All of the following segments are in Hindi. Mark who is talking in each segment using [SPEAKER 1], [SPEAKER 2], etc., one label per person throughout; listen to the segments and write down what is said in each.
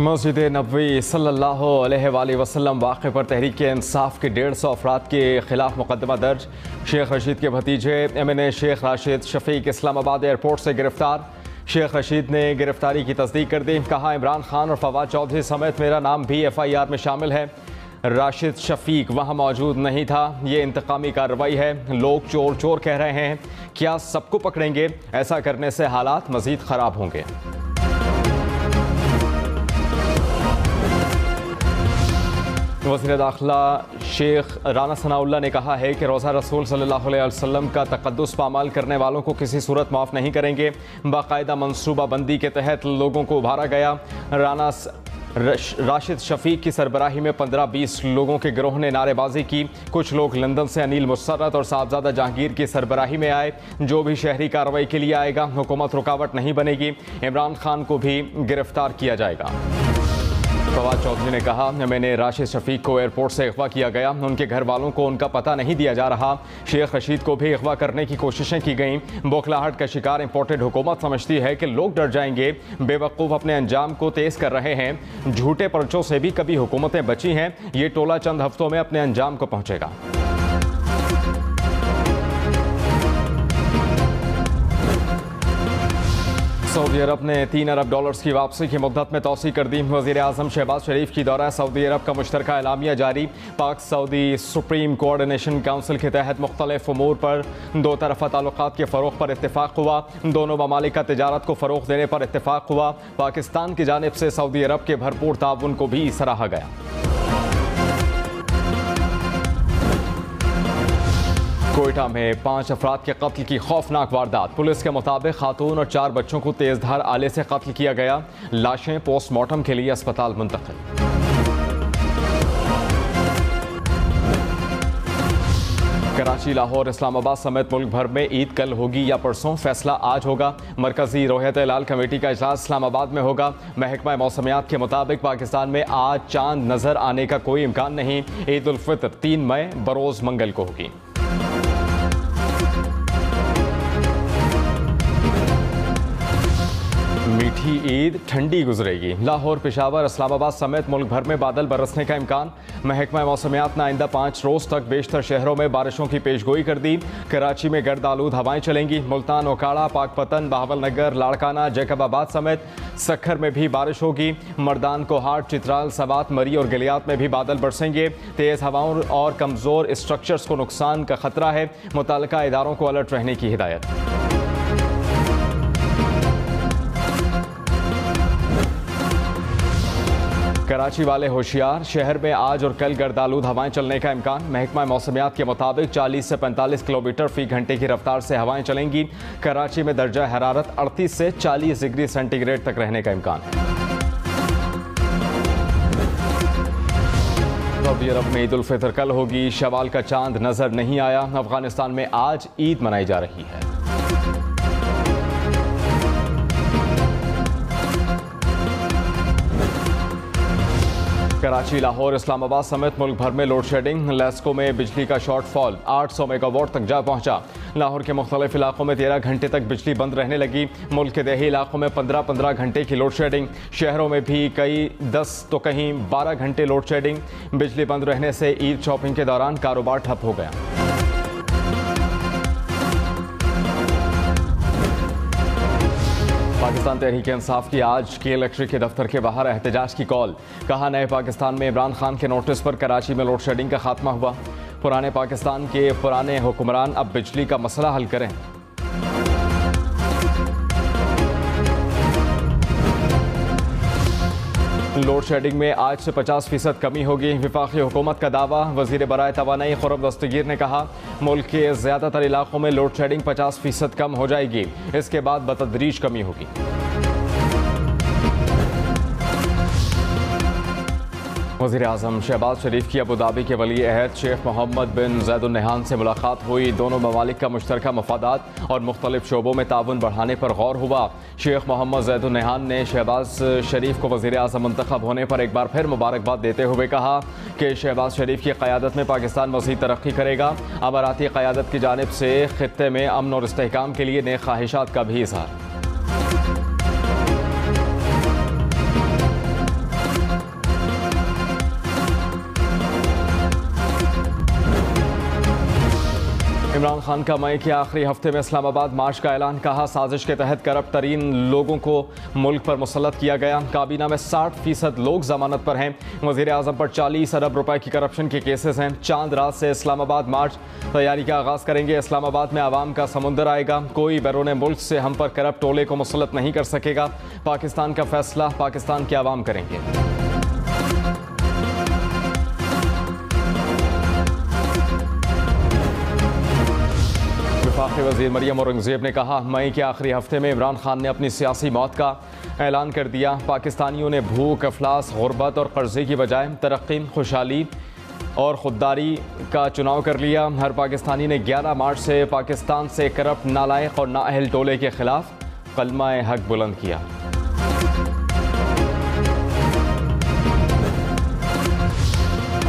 [SPEAKER 1] मस्जिद नबवी सल्लल्लाहु अलैहि वसल्लम वाक़े पर तहरीक इंसाफ के 150 अफराद के खिलाफ मुकदमा दर्ज। शेख रशीद के भतीजे MNA शेख राशिद शफीक इस्लामाबाद एयरपोर्ट से गिरफ्तार। शेख रशीद ने गिरफ्तारी की तस्दीक कर दी। कहा, इमरान खान और फवाद चौधरी समेत मेरा नाम भी FIR में शामिल है। राशिद शफीक वहाँ मौजूद नहीं था। ये इंतकामी कार्रवाई है। लोग चोर चोर कह रहे हैं, क्या सबको पकड़ेंगे? ऐसा करने से हालात मज़ीद ख़राब होंगे। वज़ीर दाखिला शेख राना सनाउल्लाह ने कहा है कि रोज़ा रसूल सल्लल्लाहु अलैहि वसल्लम का तक़द्दुस पामाल करने वालों को किसी सूरत माफ़ नहीं करेंगे। बाकायदा मनसूबा बंदी के तहत लोगों को उभारा गया। राशिद शफीक की सरबराही में 15-20 लोगों के गिरोह ने नारेबाजी की। कुछ लोग लंदन से अनिल मुसर्रत और साहबजादा जहांगीर की सरबराही में आए। जो भी शहरी कार्रवाई के लिए आएगा, हुकूमत रुकावट नहीं बनेगी। इमरान खान को भी गिरफ्तार किया जाएगा। फवाद चौधरी ने कहा, मैंने राशिद शफीक को एयरपोर्ट से अगवा किया गया। उनके घर वालों को उनका पता नहीं दिया जा रहा। शेख रशीद को भी अगवा करने की कोशिशें की गईं। बौखलाहट का शिकार इंपोर्टेड हुकूमत समझती है कि लोग डर जाएंगे। बेवकूफ़ अपने अंजाम को तेज़ कर रहे हैं। झूठे पर्चों से भी कभी हुकूमतें बची हैं। ये टोला चंद हफ्तों में अपने अंजाम को पहुँचेगा। सऊदी अरब ने 3 अरब डॉलर्स की वापसी की मुद्दत में तौसी कर दी। वज़ीर आज़म शहबाज शरीफ की दौरा सऊदी अरब का मुश्तरका एलामिया जारी। पाक सऊदी सुप्रीम कोऑर्डिनेशन काउंसिल के तहत मुख्तलिफ उमूर पर दो तरफ़ा ताल्लुकात के फ़रोग़ पर इत्तेफाक हुआ। दोनों ममालिक का तिजारत को फ़रोग़ देने पर इत्तेफाक हुआ। पाकिस्तान की जानिब से सऊदी अरब के भरपूर ताउन को भी सराहा गया। कोयटा में 5 अफराद के कत्ल की खौफनाक वारदात। पुलिस के मुताबिक खातून और 4 बच्चों को तेजधार आले से कत्ल किया गया। लाशें पोस्टमार्टम के लिए अस्पताल मुंतकिल। कराची, लाहौर, इस्लामाबाद समेत मुल्क भर में ईद कल होगी या परसों, फैसला आज होगा। मरकजी रोहयत लाल कमेटी का इजलास इस्लामाबाद में होगा। महकमा मौसमियात के मुताबिक पाकिस्तान में आज चांद नजर आने का कोई इम्कान नहीं। ईद उल फितर 3 मई बरोज मंगल को होगी। मीठी ईद ठंडी गुजरेगी। लाहौर, पेशावर, इस्लामाबाद समेत मुल्क भर में बादल बरसने का इम्कान। महकमा मौसमियात ने आइंदा 5 रोज़ तक बेशतर शहरों में बारिशों की पेशगोई कर दी। कराची में गर्द आलूद हवाएं चलेंगी। मुल्तान, ओकाड़ा, पाकपतन, बहावलनगर, लाड़काना, जैकबाबाद समेत सखर में भी बारिश होगी। मर्दान, कोहाट, चित्राल, सवात, मरी और गलियात में भी बादल बरसेंगे। तेज़ हवाओं और कमज़ोर स्ट्रक्चर्स को नुकसान का खतरा है। मुतल्लिका इदारों को अलर्ट रहने की हिदायत। कराची वाले होशियार, शहर में आज और कल गर्दालूद हवाएं चलने का इम्कान। महकमा मौसमियात के मुताबिक 40 से 45 किलोमीटर फी घंटे की रफ्तार से हवाएं चलेंगी। कराची में दर्जा हरारत 38 से 40 डिग्री सेंटीग्रेड तक रहने का इम्कान। सऊदी अरब में ईद उल फितर कल होगी। शवाल का चांद नजर नहीं आया। अफगानिस्तान में आज ईद मनाई जा रही है। कराची, लाहौर, इस्लामाबाद समेत मुल्क भर में लोड शेडिंग। लेस्को में बिजली का शॉर्टफॉल 800 मेगावाट तक जा पहुंचा। लाहौर के मुख्तलिफ इलाकों में 13 घंटे तक बिजली बंद रहने लगी। मुल्क के देही इलाकों में 15-15 घंटे की लोड शेडिंग। शहरों में भी कई 10 तो कहीं 12 घंटे लोड शेडिंग। बिजली बंद रहने से ईद शॉपिंग के दौरान कारोबार ठप हो गया। पाकिस्तान तहरीक इंसाफ की आज KLectric के दफ्तर के बाहर एहतजाज की कॉल। कहा, नए पाकिस्तान में इमरान खान के नोटिस पर कराची में लोड शेडिंग का खात्मा हुआ। पुराने पाकिस्तान के पुराने हुक्मरान अब बिजली का मसला हल करें। लोड शेडिंग में आज से 50% कमी होगी। वफाकी हुकूमत का दावा। वज़ीर बराए तवानाई खुर्रम दस्तगीर ने कहा, मुल्क के ज़्यादातर इलाकों में लोड शेडिंग 50% कम हो जाएगी। इसके बाद बतदरीज कमी होगी। वज़ीर आज़म शहबाज शरीफ की अबू धाबी के वली अहद शेख मोहम्मद बिन ज़ैद अल नहयान से मुलाकात हुई। दोनों ममालिक का मुश्तरका मफादात और मुख्तलिफ शोबों में ताउन बढ़ाने पर गौर हुआ। शेख मोहम्मद ज़ैद अल नहयान ने शहबाज शरीफ को वज़ीर आज़म मुंतखब होने पर एक बार फिर मुबारकबाद देते हुए कहा कि शहबाज शरीफ की क़यादत में पाकिस्तान मज़ीद तरक्की करेगा। अमाराती क़यादत की जानिब से ख़ित्ते में अमन और इस्तेहकाम के लिए नेक ख्वाहिशात का भी इज़हार। इमरान खान का मई के आखिरी हफ्ते में इस्लामाबाद मार्च का ऐलान, कहा साजिश के तहत करप्ट तरीन लोगों को मुल्क पर मुसल्लत किया गया। काबीना में 60% लोग जमानत पर हैं। वज़ीर आज़म पर 40 अरब रुपए की करप्शन के केसेस हैं। चांद रात से इस्लामाबाद मार्च तैयारी का आगाज़ करेंगे। इस्लामाबाद में आवाम का समुंदर आएगा। कोई बैरून मुल्क से हम पर करप्ट टोले को मुसल्लत नहीं कर सकेगा। पाकिस्तान का फैसला पाकिस्तान के आवाम करेंगे। वफाकी वज़ीर मरियम औरंगज़ेब ने कहा, मई के आखिरी हफ्ते में इमरान खान ने अपनी सियासी मौत का ऐलान कर दिया। पाकिस्तानियों ने भूख, अफलास, गुर्बत और कर्जे की बजाय तरक्की, खुशहाली और खुददारी का चुनाव कर लिया। हर पाकिस्तानी ने 11 मार्च से पाकिस्तान से करप्ट, नालायक और नाअहल टोले के खिलाफ कलमा हक बुलंद किया।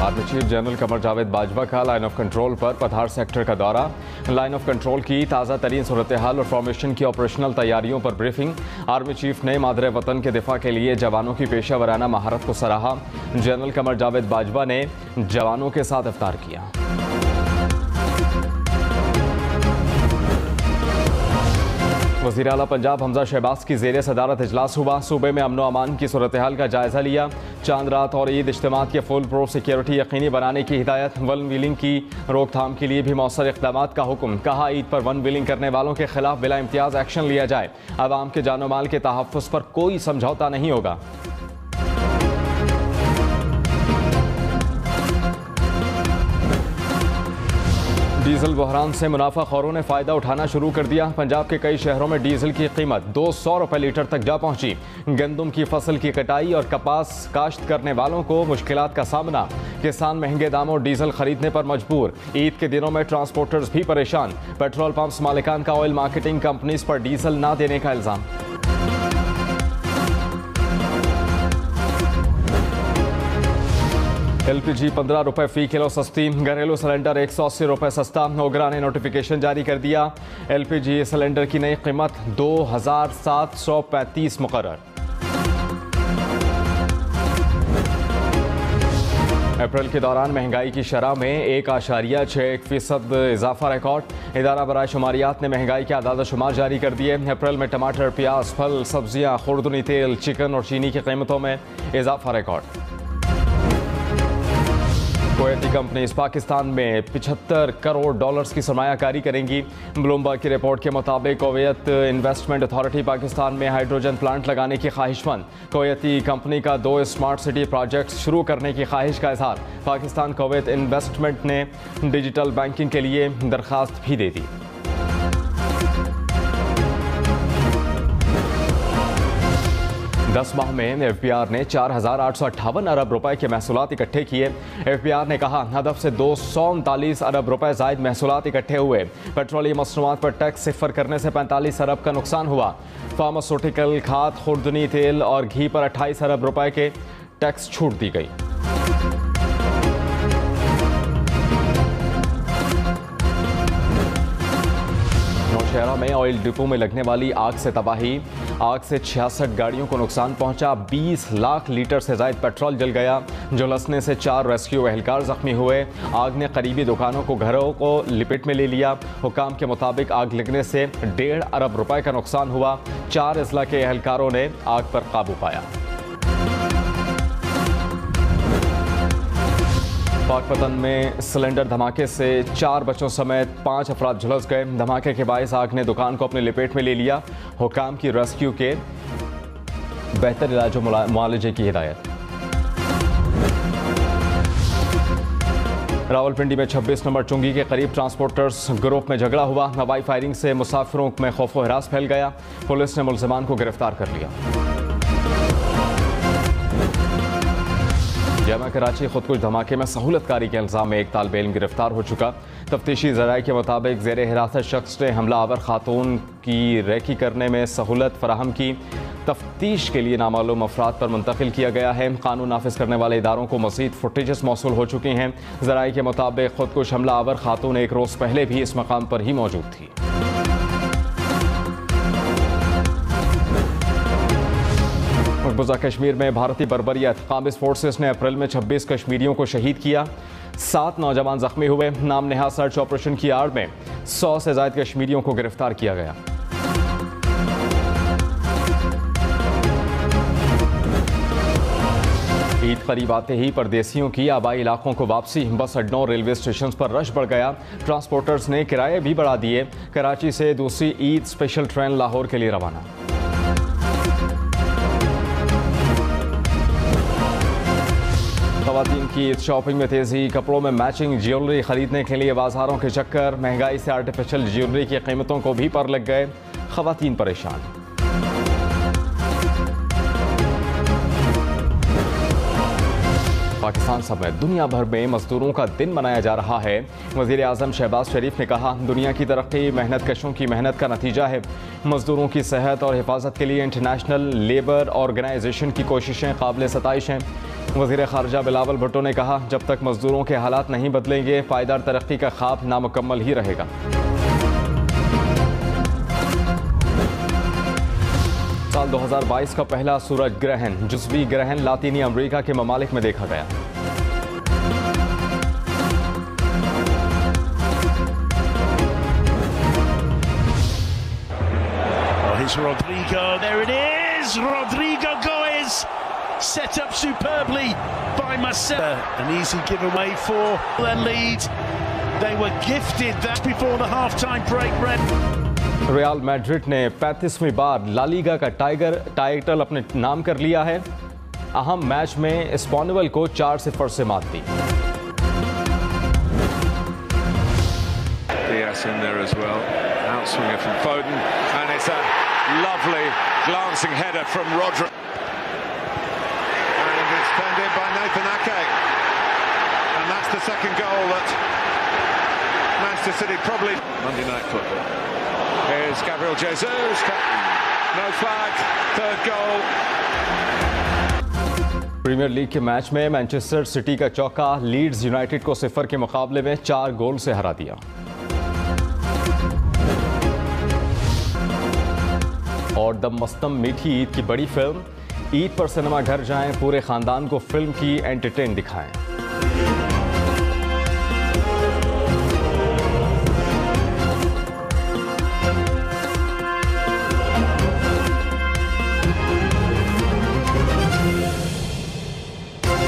[SPEAKER 1] Army chief general Qamar Javed Bajwa का लाइन ऑफ कंट्रोल पर पधार सेक्टर का दौरा। लाइन ऑफ कंट्रोल की ताज़ा तरीन सूरत हाल और फॉर्मेशन की ऑपरेशनल तैयारियों पर ब्रीफिंग। आर्मी चीफ ने मादरे वतन के दिफा के लिए जवानों की पेशा वराना महारत को सराहा। जनरल कमर जावेद बाजवा ने जवानों के साथ इफ्तार किया। वज़ीर आला पंजाब हमजा शहबाज की ज़ेर सदारत इजलास हुआ। सूबे में अमन व अमान की सूरत हाल का जायज़ा लिया। चांद रात और ईद इज्तिमात के फुल प्रूफ सिक्योरिटी यकीनी बनाने की हिदायत। वन व्हीलिंग की रोकथाम के लिए भी मौसर इक़दाम का हुक्म। कहा, ईद पर वन व्हीलिंग करने वालों के खिलाफ बिला इम्तियाज़ एक्शन लिया जाए। आवाम के जानो माल के तहफ़्फ़ुज़ पर कोई समझौता नहीं होगा। डीजल बहरान से मुनाफाखोरों ने फ़ायदा उठाना शुरू कर दिया। पंजाब के कई शहरों में डीजल की कीमत 200 रुपये लीटर तक जा पहुंची। गंदम की फसल की कटाई और कपास काश्त करने वालों को मुश्किलात का सामना। किसान महंगे दामों डीजल खरीदने पर मजबूर। ईद के दिनों में ट्रांसपोर्टर्स भी परेशान। पेट्रोल पंप्स मालिकान का ऑयल मार्केटिंग कंपनीज पर डीजल ना देने का इल्ज़ाम। LPG 15 रुपये फ़ी किलो सस्ती। घरेलू सिलेंडर 180 रुपये सस्ता। ओगरा ने नोटिफिकेशन जारी कर दिया। LPG सिलेंडर की नई कीमत 2735 मुकर्रर। अप्रैल के दौरान महंगाई की शरह में 1.61% इजाफा रिकॉर्ड। इदारा बराए शुमारियात ने महंगाई के आदाद शुमार जारी कर दिए। अप्रैल में टमाटर, प्याज, फल, सब्जियां, खुर्दनी तेल, चिकन और चीनी की कीमतों में इजाफा रिकॉर्ड। कुवैती कंपनीज पाकिस्तान में 75 करोड़ डॉलर्स की सरमायाकारी करेंगी। ब्लूमबर्ग की रिपोर्ट के मुताबिक कुवैत इन्वेस्टमेंट अथॉरिटी पाकिस्तान में हाइड्रोजन प्लांट लगाने की ख्वाहिशमंद। कुवैती कंपनी का 2 स्मार्ट सिटी प्रोजेक्ट्स शुरू करने की ख्वाहिश का इजहार। पाकिस्तान कुवैत इन्वेस्टमेंट ने डिजिटल बैंकिंग के लिए दरख्वास्त भी दे दी। दस माह में FBR ने 4,858 अरब रुपए के महसूलात इकट्ठे किए। FBR ने कहा, हदफ से 239 अरब रुपए जायद महसूलात इकट्ठे हुए। पेट्रोलियम मसनूआत पर टैक्स सिफर करने से 45 अरब का नुकसान हुआ। फार्मास्यूटिकल, खाद, खुर्दनी तेल और घी पर 28 अरब रुपए के टैक्स छूट दी गई। नौशहरा में ऑयल डिपो में लगने वाली आग से तबाही। आग से 66 गाड़ियों को नुकसान पहुंचा। 20 लाख लीटर से ज्यादा पेट्रोल जल गया। झुलसने से 4 रेस्क्यू एहलकार जख्मी हुए। आग ने करीबी दुकानों को, घरों को लिपेट में ले लिया। हुकाम के मुताबिक आग लगने से 1.5 अरब रुपए का नुकसान हुआ। 4 अजला के एहलकारों ने आग पर काबू पाया। पाकपतन में सिलेंडर धमाके से 4 बच्चों समेत 5 अफराद झुलस गए। धमाके के बायस आग ने दुकान को अपनी लपेट में ले लिया। हुकाम की रेस्क्यू के बेहतर इलाज और मुआलजे की हिदायत। रावलपिंडी में 26 नंबर चुंगी के करीब ट्रांसपोर्टर्स ग्रुप में झगड़ा हुआ। हवाई फायरिंग से मुसाफिरों में खौफ व हिरास फैल गया। पुलिस ने मुल्जिमान को गिरफ्तार कर लिया। जामा कराची खुदकुश धमाके में सहूलतकारी के इल्ज़ाम में एक तालिब इल्म गिरफ्तार हो चुका। तफ्तीशी ज़राए के मुताबिक ज़ेर हिरासत शख्स ने हमलावर खातून की रेकी करने में सहूलत फराहम की। तफ्तीश के लिए नामालूम अफराद पर मुंतकिल किया गया है। कानून नाफिज करने वाले इदारों को मज़ीद फुटेजेस मौसूल हो चुकी हैं। ज़राए के मुताबिक खुदकुश हमलावर खातून एक रोज़ पहले भी इस मकाम पर ही मौजूद थी। मकबूजा कश्मीर में भारतीय बर्बरियत। काबिज फोर्सेस ने अप्रैल में 26 कश्मीरियों को शहीद किया। 7 नौजवान जख्मी हुए। नाम नेहा सर्च ऑपरेशन की आड़ में 100 से ज्यादा कश्मीरियों को गिरफ्तार किया गया। ईद करीब आते ही परदेसियों की आबाई इलाकों को वापसी। बस अड्डों, रेलवे स्टेशन पर रश बढ़ गया। ट्रांसपोर्टर्स ने किराए भी बढ़ा दिए। कराची से दूसरी ईद स्पेशल ट्रेन लाहौर के लिए रवाना। खवातीन की ईद शॉपिंग में तेजी। कपड़ों में मैचिंग ज्वेलरी खरीदने के लिए बाजारों के चक्कर। महंगाई से आर्टिफिशियल ज्वेलरी की कीमतों को भी पर लग गए। खवातीन परेशान। पाकिस्तान समेत दुनिया भर में मजदूरों का दिन मनाया जा रहा है। वज़ीर आज़म शहबाज शरीफ ने कहा, दुनिया की तरक्की मेहनत कशों की मेहनत का नतीजा है। मजदूरों की सेहत और हिफाजत के लिए इंटरनेशनल लेबर ऑर्गेनाइजेशन की कोशिशें काबिल सताइश हैं। वज़ीर ख़ारजा बिलावल भुट्टो ने कहा, जब तक मजदूरों के हालात नहीं बदलेंगे पायदार तरक्की का ख्वाब नामुकम्मल ही रहेगा। साल 2022 का पहला सूरज ग्रहण, जुज़वी ग्रहण लातीनी अमेरिका के ममालिक में देखा गया।
[SPEAKER 2] Here's Rodrigo. There it is. Rodrigo Goes set up superbly by Marcelo. An easy giveaway for their lead. They were gifted that before the half-time break.
[SPEAKER 1] Real Madrid ने 35वीं बार ला लीगा का टाइटल अपने नाम कर लिया है। अहम मैच में एस्पान्योल को 4-0 से मात दी।
[SPEAKER 3] Diaz in there as well. Outswinger from Foden, and it's a lovely glancing header from Rodri. And it's turned in by Nathan Ake, and that's the second goal that Manchester City probably. Monday Night Football. Here's Gabriel Jesus. No flag. Third goal.
[SPEAKER 1] Premier league के मैच में मैनचेस्टर सिटी का चौका लीड्स यूनाइटेड को 0 के मुकाबले में 4 गोल से हरा दिया। और दम मस्तम मीठी ईद की बड़ी फिल्म। ईद पर सिनेमा घर जाएं, पूरे खानदान को फिल्म की एंटरटेन दिखाएं।